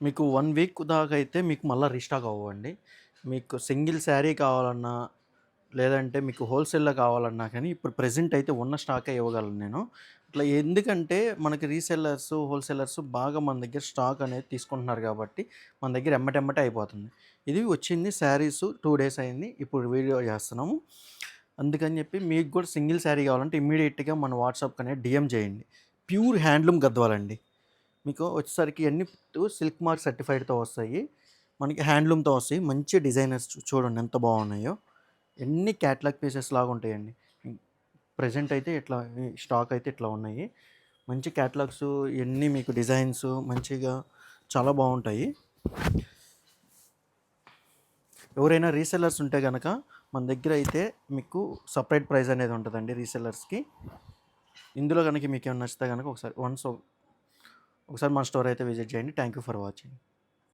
మీకు 1 వీక్ దాకా అయితే మీకు మళ్ళా రీస్టాక్ అవ్వండి. మీకు సింగిల్ శారీ కావాలన్నా, లేదంటే మీకు హోల్‌సేల్‌లో కావాలన్నా కానీ ఇప్పుడు ప్రెజెంట్ అయితే ఉన్న స్టాకే ఇవ్వగలను నేను. ఇట్లా ఎందుకంటే మనకి రీసెల్లర్స్, హోల్‌సేలర్స్ బాగా మన దగ్గర స్టాక్ అనేది తీసుకుంటున్నారు కాబట్టి మన దగ్గర ఎమ్మటెమ్మటే అయిపోతుంది. ఇది వచ్చింది శారీసు 2 డేస్ అయింది. ఇప్పుడు వీడియో చేస్తున్నాము. అందుకని చెప్పి మీకు కూడా సింగిల్ శారీ కావాలంటే ఇమ్మీడియేట్‌గా మన వాట్సాప్‌కి అనేది డీఎం చేయండి. ప్యూర్ హ్యాండ్లూమ్ గద్వాలండి. మీకు వచ్చేసరికి అన్నీ సిల్క్ మార్క్ సర్టిఫైడ్‌తో వస్తాయి. మనకి హ్యాండ్లూమ్‌తో వస్తాయి. మంచి డిజైనర్స్ చూడండి ఎంత బాగున్నాయో. ఎన్ని క్యాటలాగ్ పీసెస్ లాగా ఉంటాయండి. ప్రెజెంట్ అయితే ఇట్లా స్టాక్ అయితే ఇట్లా ఉన్నాయి. మంచి క్యాటలాగ్స్ ఇయన్నీ మీకు డిజైన్స్ మంచిగా చాలా బాగుంటాయి. ఎవరైనా రీసెల్లర్స్ ఉంటే గనక మన దగ్గర అయితే మీకు సెపరేట్ ప్రైస్ అనేది ఉంటదండి రీసెల్లర్స్‌కి. ఇందులో గనక మీకేమన్నా నచ్చితే గనక ఒకసారి మన స్టోర్ అయితే విజిట్ చేయండి. Thank you for watching.